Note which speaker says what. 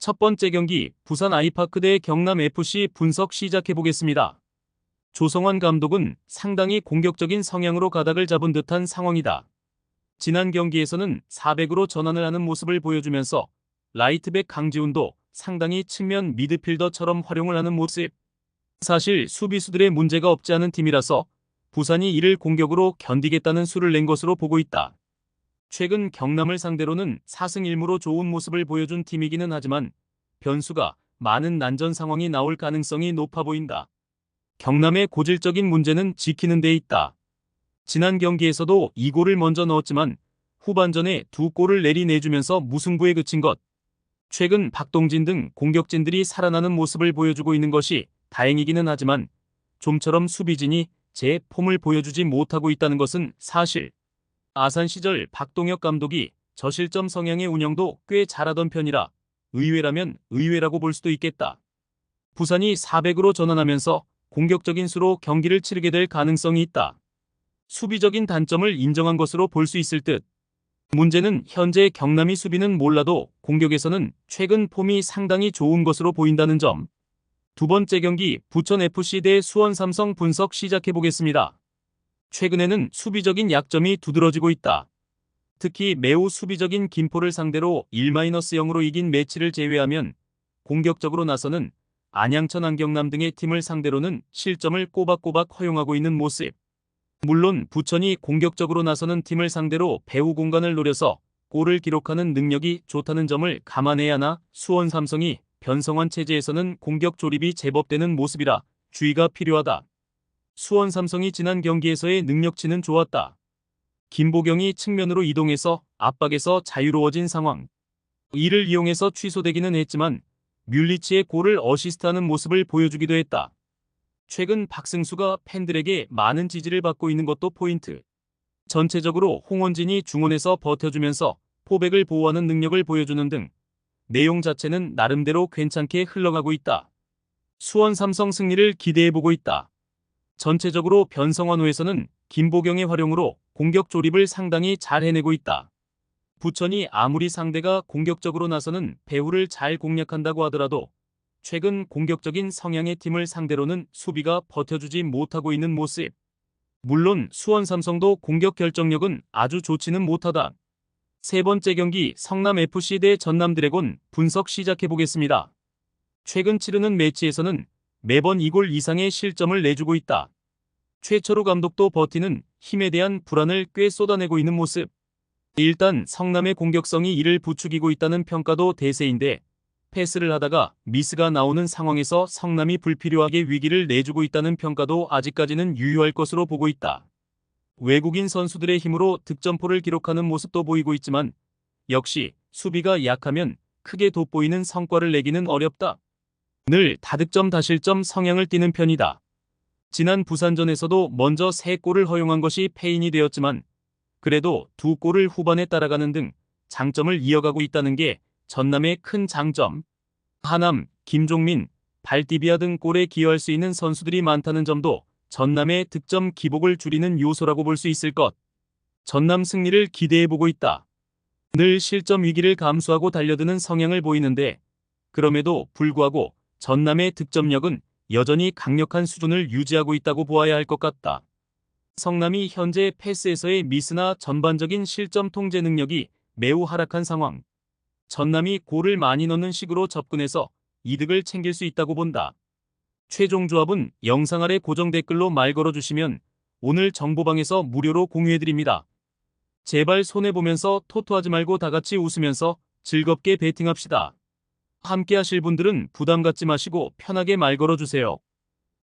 Speaker 1: 첫 번째 경기 부산 아이파크 대 경남FC 분석 시작해보겠습니다. 조성환 감독은 상당히 공격적인 성향으로 가닥을 잡은 듯한 상황이다. 지난 경기에서는 4백으로 전환을 하는 모습을 보여주면서 라이트백 강지훈도 상당히 측면 미드필더처럼 활용을 하는 모습. 사실 수비수들의 문제가 없지 않은 팀이라서 부산이 이를 공격으로 견디겠다는 수를 낸 것으로 보고 있다. 최근 경남을 상대로는 4승 1무로 좋은 모습을 보여준 팀이기는 하지만 변수가 많은 난전 상황이 나올 가능성이 높아 보인다. 경남의 고질적인 문제는 지키는 데 있다. 지난 경기에서도 2골을 먼저 넣었지만 후반전에 2골을 내주면서 무승부에 그친 것. 최근 박동진 등 공격진들이 살아나는 모습을 보여주고 있는 것이 다행이기는 하지만 좀처럼 수비진이 제 폼을 보여주지 못하고 있다는 것은 사실. 아산 시절 박동혁 감독이 저실점 성향의 운영도 꽤 잘하던 편이라 의외라면 의외라고 볼 수도 있겠다. 부산이 4백으로 전환하면서 공격적인 수로 경기를 치르게 될 가능성이 있다. 수비적인 단점을 인정한 것으로 볼 수 있을 듯. 문제는 현재 경남이 수비는 몰라도 공격에서는 최근 폼이 상당히 좋은 것으로 보인다는 점. 두 번째 경기 부천FC 대 수원삼성 분석 시작해보겠습니다. 최근에는 수비적인 약점이 두드러지고 있다. 특히 매우 수비적인 김포를 상대로 1-0으로 이긴 매치를 제외하면 공격적으로 나서는 안양천 안경남 등의 팀을 상대로는 실점을 꼬박꼬박 허용하고 있는 모습. 물론 부천이 공격적으로 나서는 팀을 상대로 배후 공간을 노려서 골을 기록하는 능력이 좋다는 점을 감안해야 하나 수원 삼성이 변성환 체제에서는 공격 조립이 제법 되는 모습이라 주의가 필요하다. 수원 삼성이 지난 경기에서의 능력치는 좋았다. 김보경이 측면으로 이동해서 압박에서 자유로워진 상황. 이를 이용해서 취소되기는 했지만 뮬리치의 골을 어시스트하는 모습을 보여주기도 했다. 최근 박승수가 팬들에게 많은 지지를 받고 있는 것도 포인트. 전체적으로 홍원진이 중원에서 버텨주면서 포백을 보호하는 능력을 보여주는 등 내용 자체는 나름대로 괜찮게 흘러가고 있다. 수원 삼성 승리를 기대해보고 있다. 전체적으로 변성환 후에서는 김보경의 활용으로 공격 조립을 상당히 잘 해내고 있다. 부천이 아무리 상대가 공격적으로 나서는 배후를 잘 공략한다고 하더라도 최근 공격적인 성향의 팀을 상대로는 수비가 버텨주지 못하고 있는 모습. 물론 수원 삼성도 공격 결정력은 아주 좋지는 못하다. 세 번째 경기 성남FC 대 전남드래곤 분석 시작해보겠습니다. 최근 치르는 매치에서는 매번 2골 이상의 실점을 내주고 있다. 최철호 감독도 버티는 힘에 대한 불안을 꽤 쏟아내고 있는 모습. 일단 성남의 공격성이 이를 부추기고 있다는 평가도 대세인데 패스를 하다가 미스가 나오는 상황에서 성남이 불필요하게 위기를 내주고 있다는 평가도 아직까지는 유효할 것으로 보고 있다. 외국인 선수들의 힘으로 득점포를 기록하는 모습도 보이고 있지만 역시 수비가 약하면 크게 돋보이는 성과를 내기는 어렵다. 늘 다득점 다실점 성향을 띠는 편이다. 지난 부산전에서도 먼저 3골을 허용한 것이 패인이 되었지만 그래도 2골을 후반에 따라가는 등 장점을 이어가고 있다는 게 전남의 큰 장점. 하남, 김종민, 발디비아 등 골에 기여할 수 있는 선수들이 많다는 점도 전남의 득점 기복을 줄이는 요소라고 볼 수 있을 것. 전남 승리를 기대해보고 있다. 늘 실점 위기를 감수하고 달려드는 성향을 보이는데 그럼에도 불구하고 전남의 득점력은 여전히 강력한 수준을 유지하고 있다고 보아야 할 것 같다. 성남이 현재 패스에서의 미스나 전반적인 실점 통제 능력이 매우 하락한 상황. 전남이 골을 많이 넣는 식으로 접근해서 이득을 챙길 수 있다고 본다. 최종 조합은 영상 아래 고정 댓글로 말 걸어주시면 오늘 정보방에서 무료로 공유해드립니다. 제발 손해보면서 토토하지 말고 다같이 웃으면서 즐겁게 베팅합시다. 함께 하실 분들은 부담 갖지 마시고 편하게 말 걸어주세요.